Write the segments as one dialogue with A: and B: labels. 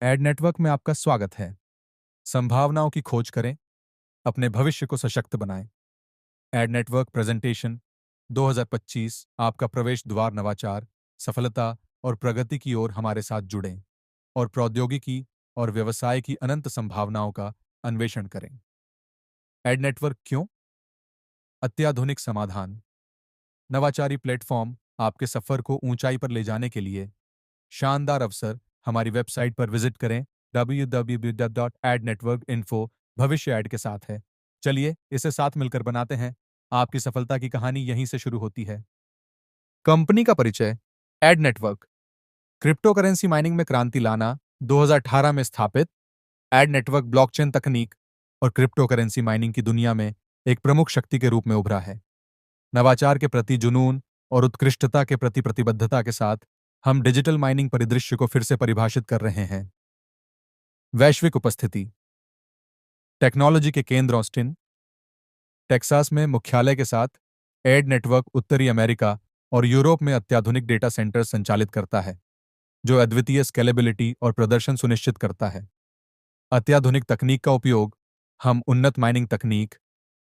A: Add network में आपका स्वागत है। संभावनाओं की खोज करें, अपने भविष्य को सशक्त बनाएं। एड नेटवर्क प्रेजेंटेशन 2025 आपका प्रवेश द्वार नवाचार, सफलता और प्रगति की ओर हमारे साथ जुड़ें और प्रौद्योगिकी और व्यवसाय की अनंत संभावनाओं का अन्वेषण करें। एड नेटवर्क क्यों? अत्याधुनिक समाधान, नवाचारी प्लेटफॉर्म आपके सफर को ऊंचाई पर ले जाने के लिए शानदार अवसर। हमारी वेबसाइट पर विजिट करें www.adnetworkinfo। भविष्य ऐड के साथ है। चलिए इसे साथ मिलकर बनाते हैं। आपकी सफलता की कहानी यहीं से शुरू होती है। कंपनी का परिचय। Ad network cryptocurrency mining में क्रांति लाना। 2018 में स्थापित, एड नेटवर्क ब्लॉकचेन तकनीक और क्रिप्टो करेंसी माइनिंग की दुनिया में एक प्रमुख शक्ति के रूप में उभरा है। नवाचार के प्रति जुनून और उत्कृष्टता के प्रति प्रतिबद्धता के साथ हम डिजिटल माइनिंग परिदृश्य को फिर से परिभाषित कर रहे हैं। वैश्विक उपस्थिति। टेक्नोलॉजी के केंद्र ऑस्टिन, टेक्सास में मुख्यालय के साथ एड नेटवर्क उत्तरी अमेरिका और यूरोप में अत्याधुनिक डेटा सेंटर संचालित करता है, जो अद्वितीय स्केलेबिलिटी और प्रदर्शन सुनिश्चित करता है। अत्याधुनिक तकनीक का उपयोग। हम उन्नत माइनिंग तकनीक,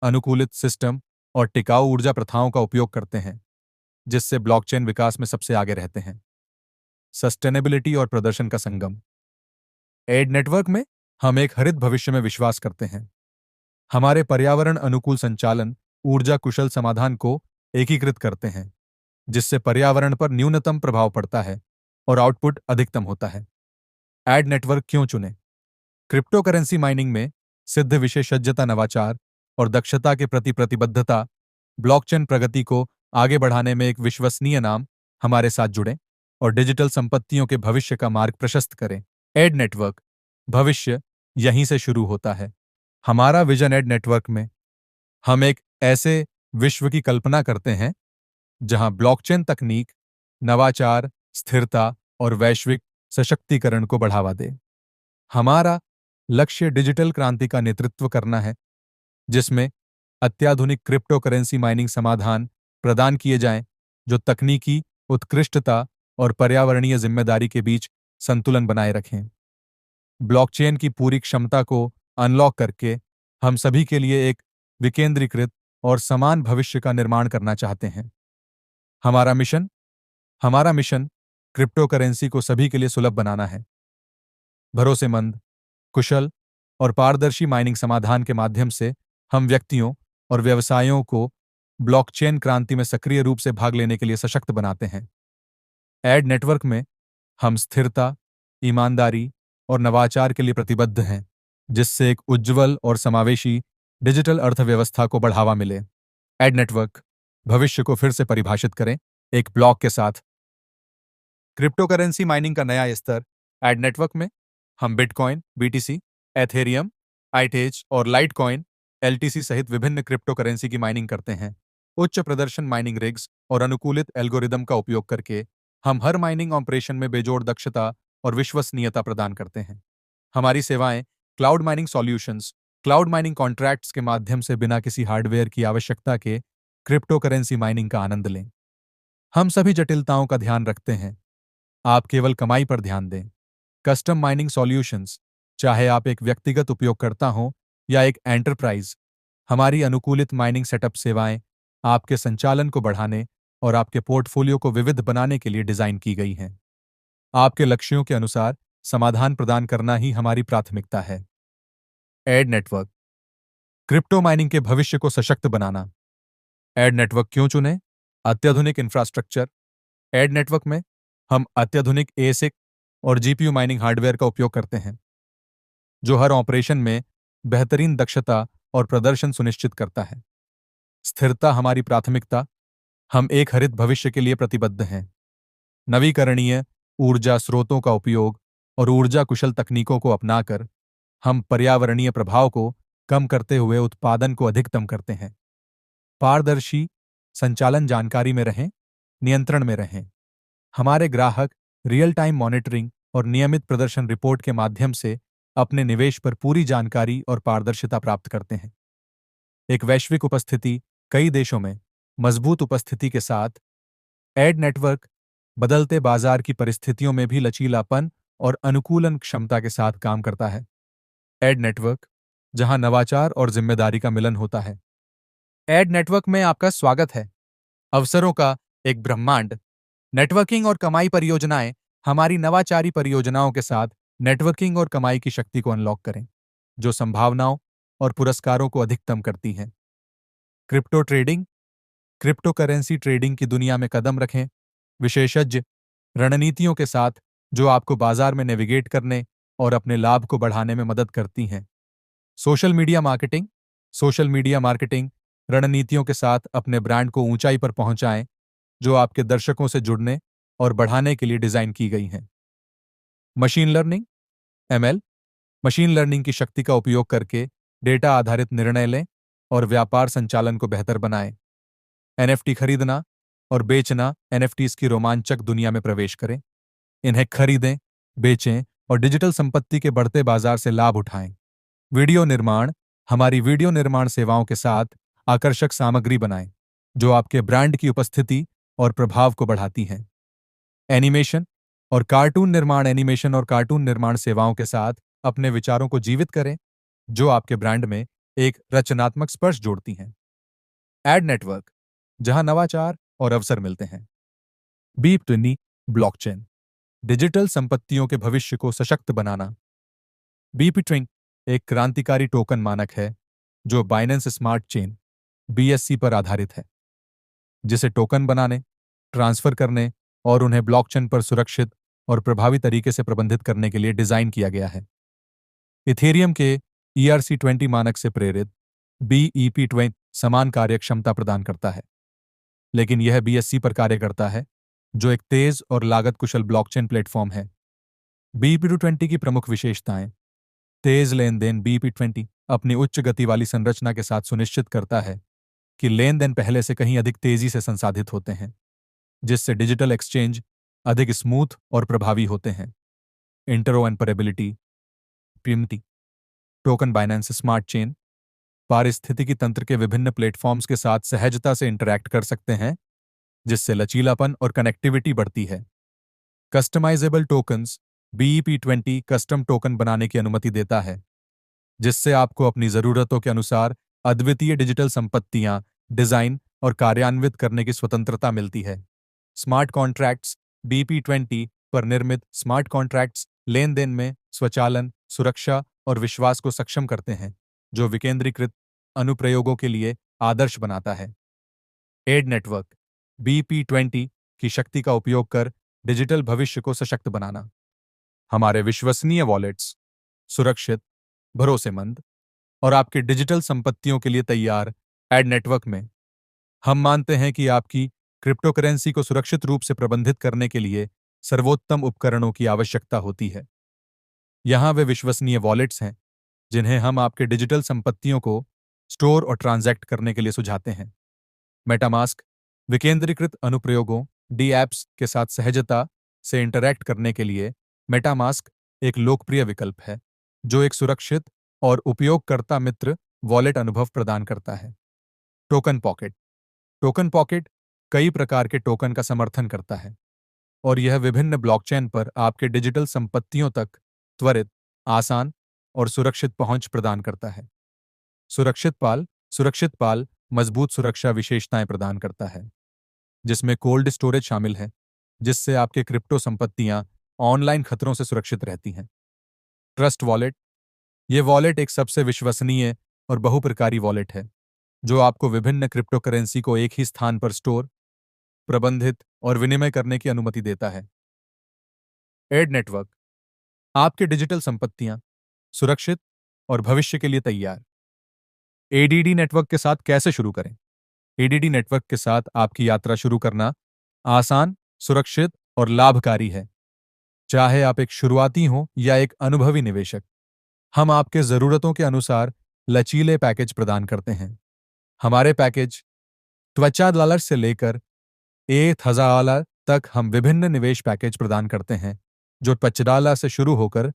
A: अनुकूलित सिस्टम और टिकाऊ ऊर्जा प्रथाओं का उपयोग करते हैं, जिससे ब्लॉकचेन विकास में सबसे आगे रहते हैं। सस्टेनेबिलिटी और प्रदर्शन का संगम। एड नेटवर्क में हम एक हरित भविष्य में विश्वास करते हैं। हमारे पर्यावरण अनुकूल संचालन ऊर्जा कुशल समाधान को एकीकृत करते हैं, जिससे पर्यावरण पर न्यूनतम प्रभाव पड़ता है और आउटपुट अधिकतम होता है। एड नेटवर्क क्यों चुनें? क्रिप्टो करेंसी माइनिंग में सिद्ध विशेषज्ञता, नवाचार और दक्षता के प्रति प्रतिबद्धता, ब्लॉकचेन प्रगति को आगे बढ़ाने में एक विश्वसनीय नाम। हमारे साथ जुड़ें और डिजिटल संपत्तियों के भविष्य का मार्ग प्रशस्त करें। एड नेटवर्क, भविष्य यहीं से शुरू होता है। हमारा विजन। एड नेटवर्क में हम एक ऐसे विश्व की कल्पना करते हैं जहां ब्लॉकचेन तकनीक, नवाचार, स्थिरता और वैश्विक सशक्तिकरण को बढ़ावा दे। हमारा लक्ष्य डिजिटल क्रांति का नेतृत्व करना है, जिसमें अत्याधुनिक क्रिप्टो करेंसी माइनिंग समाधान प्रदान किए जाएं, जो तकनीकी उत्कृष्टता और पर्यावरणीय जिम्मेदारी के बीच संतुलन बनाए रखें। ब्लॉकचेन की पूरी क्षमता को अनलॉक करके हम सभी के लिए एक विकेंद्रीकृत और समान भविष्य का निर्माण करना चाहते हैं। हमारा मिशन क्रिप्टो करेंसी को सभी के लिए सुलभ बनाना है। भरोसेमंद, कुशल और पारदर्शी माइनिंग समाधान के माध्यम से हम व्यक्तियों और व्यवसायों को ब्लॉकचेन क्रांति में सक्रिय रूप से भाग लेने के लिए सशक्त बनाते हैं। एड नेटवर्क में हम स्थिरता, ईमानदारी और नवाचार के लिए प्रतिबद्ध हैं, जिससे एक उज्जवल और समावेशी डिजिटल अर्थव्यवस्था को बढ़ावा मिले। एड नेटवर्क, भविष्य को फिर से परिभाषित करें एक ब्लॉक के साथ। क्रिप्टो करेंसी माइनिंग का नया स्तर। एड नेटवर्क में हम बिटकॉइन, बीटीसी, एथेरियम, आईटेज और लाइटकॉइन, एलटीसी सहित विभिन्न क्रिप्टो करेंसी की माइनिंग करते हैं। उच्च प्रदर्शन माइनिंग रिग्स और अनुकूलित एल्गोरिदम का उपयोग करके हम हर माइनिंग ऑपरेशन में बेजोड़ दक्षता और विश्वसनीयता प्रदान करते हैं। हमारी सेवाएं cloud mining solutions, cloud mining contracts के माध्यम से बिना किसी हार्डवेयर की आवश्यकता के क्रिप्टो करेंसी माइनिंग का आनंद लें। हम सभी जटिलताओं का ध्यान रखते हैं, आप केवल कमाई पर ध्यान दें। कस्टम माइनिंग सॉल्यूशंस, चाहे आप एक व्यक्तिगत उपयोगकर्ता हो या एक एंटरप्राइज, हमारी अनुकूलित माइनिंग सेटअप सेवाएं आपके संचालन को बढ़ाने और आपके पोर्टफोलियो को विविध बनाने के लिए डिजाइन की गई हैं। आपके लक्ष्यों के अनुसार समाधान प्रदान करना ही हमारी प्राथमिकता है। एड नेटवर्क, क्रिप्टो माइनिंग के भविष्य को सशक्त बनाना। एड नेटवर्क क्यों चुनें? अत्याधुनिक इंफ्रास्ट्रक्चर। एड नेटवर्क में हम अत्याधुनिक एसिक और जीपीयू माइनिंग हार्डवेयर का उपयोग करते हैं, जो हर ऑपरेशन में बेहतरीन दक्षता और प्रदर्शन सुनिश्चित करता है। स्थिरता हमारी प्राथमिकता। हम एक हरित भविष्य के लिए प्रतिबद्ध हैं। नवीकरणीय ऊर्जा स्रोतों का उपयोग और ऊर्जा कुशल तकनीकों को अपनाकर हम पर्यावरणीय प्रभाव को कम करते हुए उत्पादन को अधिकतम करते हैं। पारदर्शी संचालन, जानकारी में रहें, नियंत्रण में रहें। हमारे ग्राहक रियल टाइम मॉनिटरिंग और नियमित प्रदर्शन रिपोर्ट के माध्यम से अपने निवेश पर पूरी जानकारी और पारदर्शिता प्राप्त करते हैं। एक वैश्विक उपस्थिति, कई देशों में मजबूत उपस्थिति के साथ एड नेटवर्क बदलते बाजार की परिस्थितियों में भी लचीलापन और अनुकूलन क्षमता के साथ काम करता है। एड नेटवर्क, जहां नवाचार और जिम्मेदारी का मिलन होता है। एड नेटवर्क में आपका स्वागत है। अवसरों का एक ब्रह्मांड। नेटवर्किंग और कमाई परियोजनाएं हमारी नवाचारी परियोजनाओं के साथ नेटवर्किंग और कमाई की शक्ति को अनलॉक करें, जो संभावनाओं और पुरस्कारों को अधिकतम करती हैं। Crypto trading, crypto currency trading की दुनिया में कदम रखें, विशेषज्ञ रणनीतियों के साथ जो आपको बाजार में नेविगेट करने और अपने लाभ को बढ़ाने में मदद करती हैं। Social media marketing, social media marketing रणनीतियों के साथ अपने ब्रांड को ऊंचाई पर पहुंचाएं, जो आपके दर्शकों से जुड़ने और बढ़ाने के लिए डिजाइन की गई हैं। Machine learning, ML, machine learning की शक्ति का उपयोग करके डेटा आधारित निर्णय लें और व्यापार संचालन को बेहतर बनाएं। एनएफटी खरीदना और बेचना, एनएफटीज की रोमांचक दुनिया में प्रवेश करें। इन्हें खरीदें, बेचें और डिजिटल संपत्ति के बढ़ते बाजार से लाभ उठाएं। वीडियो निर्माण, हमारी वीडियो निर्माण सेवाओं के साथ आकर्षक सामग्री बनाएं, जो आपके ब्रांड की उपस्थिति और प्रभाव को बढ़ाती हैं। एनिमेशन और कार्टून निर्माण, एनिमेशन और कार्टून निर्माण सेवाओं के साथ अपने विचारों को जीवित करें, जो आपके ब्रांड में एक रचनात्मक स्पर्श जोड़ती हैं। एड नेटवर्क, जहां नवाचार और अवसर मिलते हैं। बीप20 ब्लॉकचेन, डिजिटल संपत्तियों के भविष्य को सशक्त बनाना। बीप20 एक क्रांतिकारी टोकन मानक है जो बाइनेंस स्मार्ट चेन बीएससी पर आधारित है, जिसे टोकन बनाने, ट्रांसफर करने और उन्हें ब्लॉकचेन पर सुरक्षित और प्रभावी तरीके से प्रबंधित करने के लिए डिजाइन किया गया है। इथेरियम के ERC20 मानक से प्रेरित BEP20 समान कार्यक्षमता प्रदान करता है, लेकिन यह BSC पर कार्य करता है, जो एक तेज और लागत कुशल ब्लॉकचेन प्लेटफॉर्म है। BEP20 की प्रमुख विशेषताएं। तेज लेन देन, BEP20 अपनी उच्च गति वाली संरचना के साथ सुनिश्चित करता है कि लेन देन पहले से कहीं अधिक तेजी से संसाधित होते हैं, जिससे डिजिटल एक्सचेंज अधिक स्मूथ और प्रभावी होते हैं। Interoperability, PMT token Binance smart chain पारिस्थितिकी तंत्र के विभिन्न प्लेटफॉर्म्स के साथ सहजता से इंटरैक्ट कर सकते हैं, जिससे लचीलापन और कनेक्टिविटी बढ़ती है। Customisable tokens, BEP20 custom token बनाने की अनुमति देता है, जिससे आपको अपनी जरूरतों के अनुसार अद्वितीय डिजिटल संपत्तियां डिजाइन और कार्यान्वित करने की स्वतंत्रता मिलती है। स्मार्ट कॉन्ट्रैक्ट्स, BEP20 पर निर्मित स्मार्ट कॉन्ट्रैक्ट्स लेन देन में स्वचालन, सुरक्षा और विश्वास को सक्षम करते हैं, जो विकेंद्रीकृत अनुप्रयोगों के लिए आदर्श बनाता है। एड नेटवर्क, BEP20 की शक्ति का उपयोग कर डिजिटल भविष्य को सशक्त बनाना। हमारे विश्वसनीय वॉलेट्स, सुरक्षित, भरोसेमंद और आपके डिजिटल संपत्तियों के लिए तैयार एड नेटवर्क में हम मानते हैं कि आपकी क्रिप्टो करेंसी को सुरक्षित रूप से प्रबंधित करने के लिए सर्वोत्तम उपकरणों की आवश्यकता होती है। यहां वे विश्वसनीय वॉलेट्स हैं, जिन्हें हम आपके डिजिटल संपत्तियों को स्टोर और ट्रांजैक्ट करने के लिए सुझाते हैं। मेटामास्क, विकेंद्रीकृत अनुप्रयोगों डी एप्स के साथ सहजता से इंटरैक्ट करने के लिए मेटामास्क एक लोकप्रिय विकल्प है, जो एक सुरक्षित और उपयोगकर्ता मित्र वॉलेट अनुभव प्रदान करता है। टोकन पॉकेट, टोकन पॉकेट कई प्रकार के टोकन का समर्थन करता है और यह विभिन्न ब्लॉकचेन पर आपके डिजिटल संपत्तियों तक त्वरित, आसान और सुरक्षित पहुंच प्रदान करता है। सुरक्षित पाल मजबूत सुरक्षा विशेषताएं प्रदान करता है, जिसमें कोल्ड स्टोरेज शामिल है, जिससे आपके क्रिप्टो संपत्तियां ऑनलाइन खतरों से सुरक्षित रहती हैं। ट्रस्ट वॉलेट, यह वॉलेट एक सबसे विश्वसनीय और बहुप्रकारी वॉलेट है, जो आपको विभिन्न क्रिप्टो करेंसी को एक ही स्थान पर स्टोर, प्रबंधित और विनिमय करने की अनुमति देता है। एड नेटवर्क, आपके डिजिटल संपत्तियां सुरक्षित और भविष्य के लिए तैयार। एडीडी नेटवर्क के साथ कैसे शुरू करें? एडीडी नेटवर्क के साथ आपकी यात्रा शुरू करना आसान, सुरक्षित और लाभकारी है। चाहे आप एक शुरुआती हो या एक अनुभवी निवेशक, हम आपके जरूरतों के अनुसार लचीले पैकेज प्रदान करते हैं। हमारे पैकेज $20 से लेकर $1,000 तक हम विभिन्न निवेश पैकेज प्रदान करते हैं, जो $20 से शुरू होकर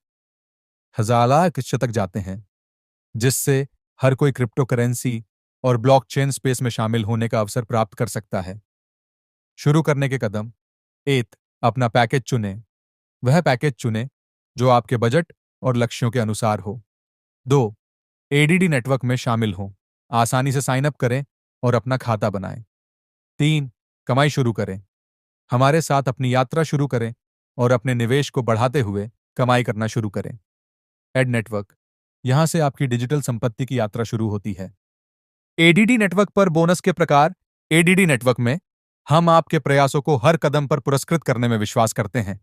A: $1,000 तक जाते हैं, जिससे हर कोई क्रिप्टो करेंसी और ब्लॉकचेन स्पेस में शामिल होने का अवसर प्राप्त कर सकता है। शुरू करने के कदम। 1, अपना पैकेज चुनें। वह पैकेज चुनें जो आपके बजट और लक्ष्यों के अनुसार हो। 2. एडीडी नेटवर्क में शामिल हों। आसानी से साइन अप करें और अपना खाता बनाएं। 3. कमाई शुरू करें। हमारे साथ अपनी यात्रा शुरू करें और अपने निवेश को बढ़ाते हुए कमाई करना शुरू करें। एड नेटवर्क, यहां से आपकी डिजिटल संपत्ति की यात्रा शुरू होती है। एडीडी नेटवर्क पर बोनस के प्रकार। एडीडी नेटवर्क में हम आपके प्रयासों को हर कदम पर पुरस्कृत करने में विश्वास करते हैं।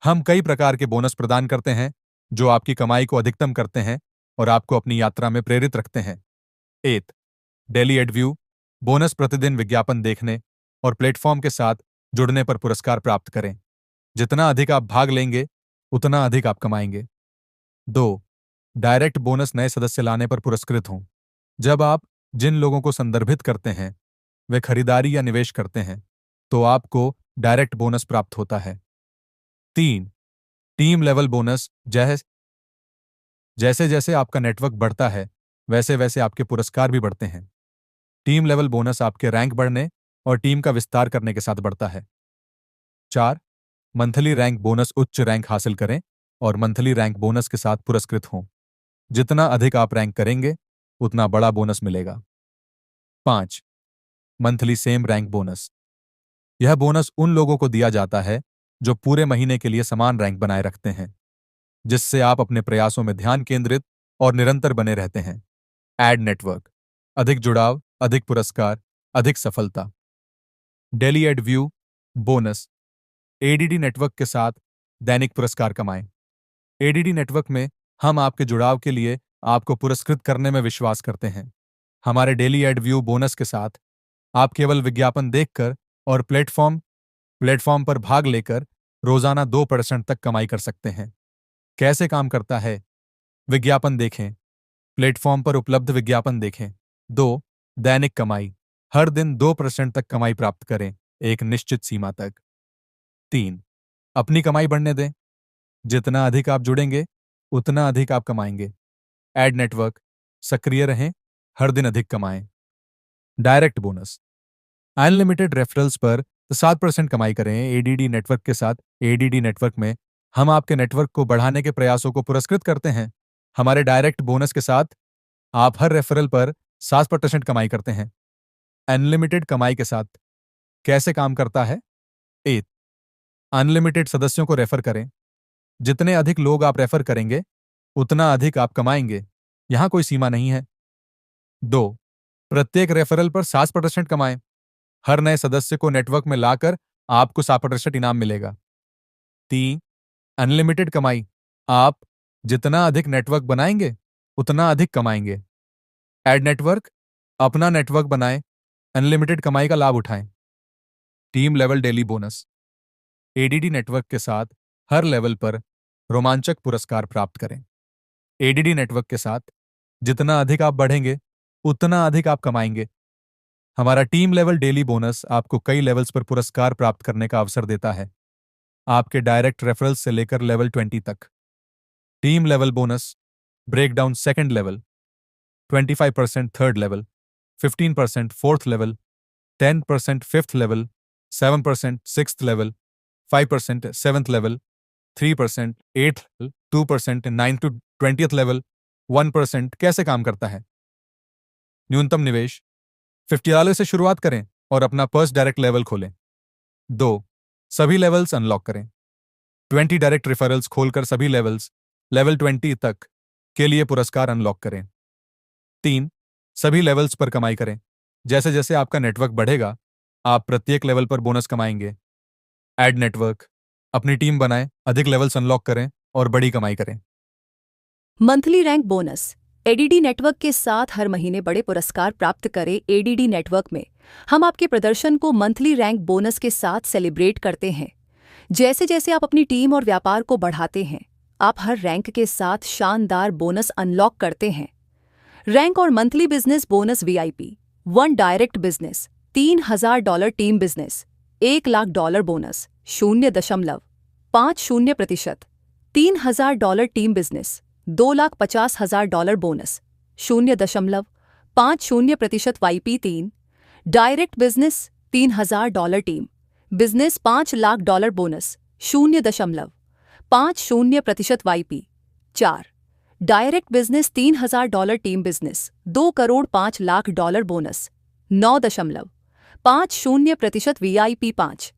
A: हम कई प्रकार के बोनस प्रदान करते हैं जो आपकी कमाई को अधिकतम करते हैं और आपको अपनी यात्रा में प्रेरित रखते हैं। 8. डेली एडव्यू, बोनस प्रतिदिन विज्ञापन देखने और प्लेटफॉर्म के साथ जुड़ने पर पुरस्कार प्राप्त करें। जितना अधिक आप भाग लेंगे उतना अधिक आप कमाएंगे। 2. डायरेक्ट बोनस, नए सदस्य लाने पर पुरस्कृत हों। जब आप जिन लोगों को संदर्भित करते हैं वे खरीदारी या निवेश करते हैं तो आपको डायरेक्ट बोनस प्राप्त होता है। 3. टीम लेवल बोनस, जैसे जैसे आपका नेटवर्क बढ़ता है वैसे वैसे आपके पुरस्कार भी बढ़ते हैं। टीम लेवल बोनस आपके रैंक बढ़ने और टीम का विस्तार करने के साथ बढ़ता है। 4. मंथली रैंक बोनस, उच्च रैंक हासिल करें और मंथली रैंक बोनस के साथ पुरस्कृत हों। जितना अधिक आप रैंक करेंगे उतना बड़ा बोनस मिलेगा। 5. मंथली सेम रैंक बोनस, यह बोनस उन लोगों को दिया जाता है जो पूरे महीने के लिए समान रैंक बनाए रखते हैं, जिससे आप अपने प्रयासों में ध्यान केंद्रित और निरंतर बने रहते हैं। एड नेटवर्क, अधिक जुड़ाव, अधिक पुरस्कार, अधिक सफलता। Daily add view bonus, ADD network के साथ दैनिक पुरस्कार कमाएं। एडीडी नेटवर्क में हम आपके जुड़ाव के लिए आपको पुरस्कृत करने में विश्वास करते हैं। हमारे डेली एड व्यू बोनस के साथ आप केवल विज्ञापन देखकर और प्लेटफॉर्म पर भाग लेकर रोजाना 2% तक कमाई कर सकते हैं। कैसे काम करता है? विज्ञापन देखें, प्लेटफॉर्म पर उपलब्ध विज्ञापन देखें। 2. दैनिक कमाई, हर दिन 2% तक कमाई प्राप्त करें, एक निश्चित सीमा तक। 3. अपनी कमाई बढ़ने दें, जितना अधिक आप जुड़ेंगे उतना अधिक आप कमाएंगे। एड नेटवर्क, सक्रिय रहें, हर दिन अधिक कमाएं। डायरेक्ट बोनस, अनलिमिटेड रेफरल्स पर 7% कमाई करें। एडीडी नेटवर्क के साथ एडीडी नेटवर्क में हम आपके नेटवर्क को बढ़ाने के प्रयासों को पुरस्कृत करते हैं। हमारे डायरेक्ट बोनस के साथ आप हर रेफरल पर 7% कमाई करते हैं। अनलिमिटेड कमाई के साथ कैसे काम करता है? 8. अनलिमिटेड सदस्यों को रेफर करें, जितने अधिक लोग आप रेफर करेंगे उतना अधिक आप कमाएंगे, यहां कोई सीमा नहीं है। 2. प्रत्येक रेफरल पर 7% कमाएं, हर नए सदस्य को नेटवर्क में लाकर आपको 7% इनाम मिलेगा। 3. अनलिमिटेड कमाई, आप जितना अधिक नेटवर्क बनाएंगे उतना अधिक कमाएंगे। एड नेटवर्क, अपना नेटवर्क बनाएं, अनलिमिटेड कमाई का लाभ उठाएं। Team level daily bonus, ADD network के साथ हर लेवल पर रोमांचक पुरस्कार प्राप्त करें। एडीडी नेटवर्क के साथ जितना अधिक आप बढ़ेंगे उतना अधिक आप कमाएंगे। हमारा टीम लेवल डेली बोनस आपको कई लेवल्स पर पुरस्कार प्राप्त करने का अवसर देता है, आपके डायरेक्ट रेफरल्स से लेकर लेवल 20 तक। Team level bonus breakdown: second level, 25% third level, 15% fourth level, 10% fifth level, 7% sixth level, 5% seventh level, 3% eighth level, 2% 9 to 20th level, 1%। कैसे काम करता है? न्यूनतम निवेश $50 से शुरुआत करें और अपना फर्स्ट डायरेक्ट लेवल खोलें। 2. सभी लेवल्स अनलॉक करें, 20 डायरेक्ट रेफरल्स खोलकर सभी लेवल्स लेवल 20 तक के लिए पुरस्कार अनलॉक करें। 3. सभी लेवल्स पर कमाई करें, जैसे जैसे आपका नेटवर्क बढ़ेगा आप प्रत्येक लेवल पर बोनस कमाएंगे। एड नेटवर्क, अपनी टीम बनाएं, अधिक लेवल्स अनलॉक करें और बड़ी कमाई करें।
B: Monthly rank bonus, ADD network के साथ हर महीने बड़े पुरस्कार प्राप्त करें। एडीडी नेटवर्क में हम आपके प्रदर्शन को मंथली रैंक बोनस के साथ सेलिब्रेट करते हैं। जैसे जैसे आप अपनी टीम और व्यापार को बढ़ाते हैं आप हर रैंक के साथ शानदार बोनस अनलॉक करते हैं। रैंक और monthly business bonus VIP 1 direct business $3,000, team business $1,00,000 bonus 0.50%, $3,000 team business $2,50,000 bonus 0.50% YP 3 direct business $3,000 team business $5,00,000 bonus 0.50 5% YP। 4. Direct business $3,000 team business $2,05,00,000 bonus 9.50% VIP। 5.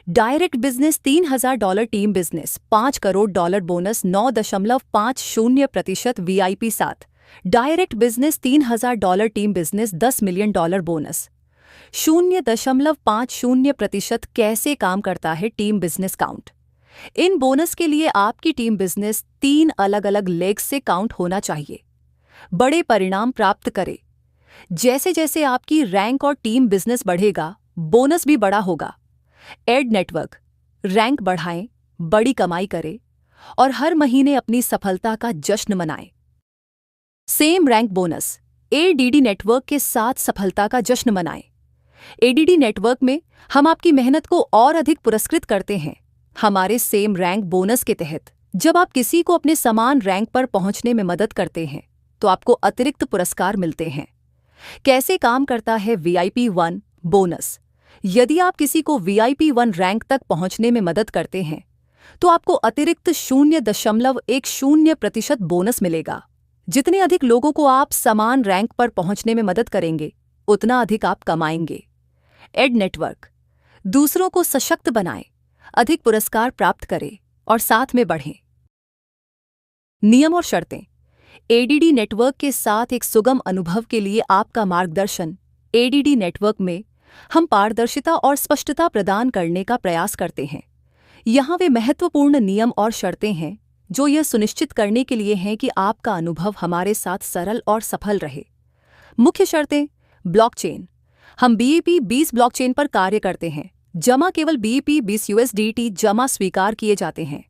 B: Direct business $3,000 team business $5 crore bonus 9.50% VIP। 7. Direct business $3,000 team business $10 million bonus 0.50%। कैसे काम करता है team business count? इन bonus के लिए आपकी team business 3 अलग अलग लेग्स से काउंट होना चाहिए। बड़े परिणाम प्राप्त करें। जैसे जैसे आपकी रैंक और टीम बिजनेस बढ़ेगा, बोनस भी बड़ा होगा। एड नेटवर्क रैंक बढ़ाएं, बड़ी कमाई करें और हर महीने अपनी सफलता का जश्न मनाएं। Same rank bonus ADD network के साथ सफलता का जश्न मनाएं। एडीडी नेटवर्क में हम आपकी मेहनत को और अधिक पुरस्कृत करते हैं। हमारे सेम रैंक बोनस के तहत जब आप किसी को अपने समान रैंक पर पहुंचने में मदद करते हैं तो आपको अतिरिक्त पुरस्कार मिलते हैं। कैसे काम करता है VIP 1 बोनस? यदि आप किसी को VIP 1 रैंक तक पहुंचने में मदद करते हैं तो आपको अतिरिक्त 0.10% बोनस मिलेगा। जितने अधिक लोगों को आप समान रैंक पर पहुंचने में मदद करेंगे, उतना अधिक आप कमाएंगे। एड नेटवर्क दूसरों को सशक्त बनाएं, अधिक पुरस्कार प्राप्त करें और साथ में बढ़ें। नियम और शर्तें। एडीडी नेटवर्क के साथ एक सुगम अनुभव के लिए आपका मार्गदर्शन। एडीडी नेटवर्क में हम पारदर्शिता और स्पष्टता प्रदान करने का प्रयास करते हैं। यहाँ वे महत्वपूर्ण नियम और शर्तें हैं जो यह सुनिश्चित करने के लिए हैं कि आपका अनुभव हमारे साथ सरल और सफल रहे। मुख्य शर्तें। ब्लॉकचेन। हम BEP 20 ब्लॉकचेन पर कार्य करते हैं। जमा केवल BEP 20 USDT जमा स्वीकार किए जाते हैं।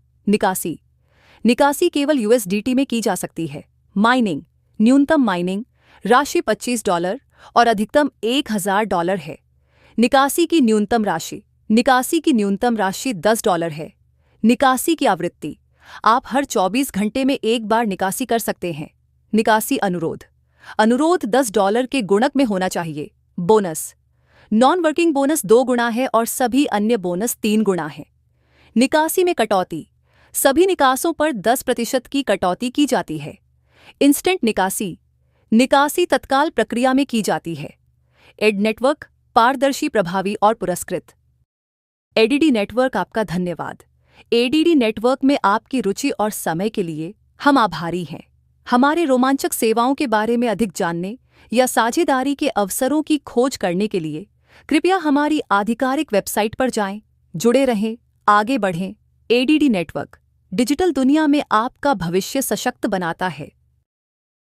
B: निकासी केवल USDT में की जा सकती है। माइनिंग। न्यूनतम माइनिंग राशि $25 और अधिकतम $1,000 है। निकासी की न्यूनतम राशि $10 है। निकासी की आवृत्ति। आप हर 24 घंटे में एक बार निकासी कर सकते हैं। निकासी अनुरोध $10 के गुणक में होना चाहिए। बोनस। नॉन वर्किंग बोनस 2 गुना है और सभी अन्य बोनस 3 गुना है। निकासी में कटौती। सभी निकासों पर 10% की कटौती की जाती है। इंस्टेंट निकासी तत्काल प्रक्रिया में की जाती है। एड नेटवर्क पारदर्शी, प्रभावी और पुरस्कृत। एडीडी नेटवर्क आपका धन्यवाद। एडीडी नेटवर्क में आपकी रुचि और समय के लिए हम आभारी हैं। हमारे रोमांचक सेवाओं के बारे में अधिक जानने या साझेदारी के अवसरों की खोज करने के लिए कृपया हमारी आधिकारिक वेबसाइट पर जाएं। जुड़े रहें, आगे बढ़ें। एडीडी नेटवर्क डिजिटल दुनिया में आपका भविष्य सशक्त बनाता है।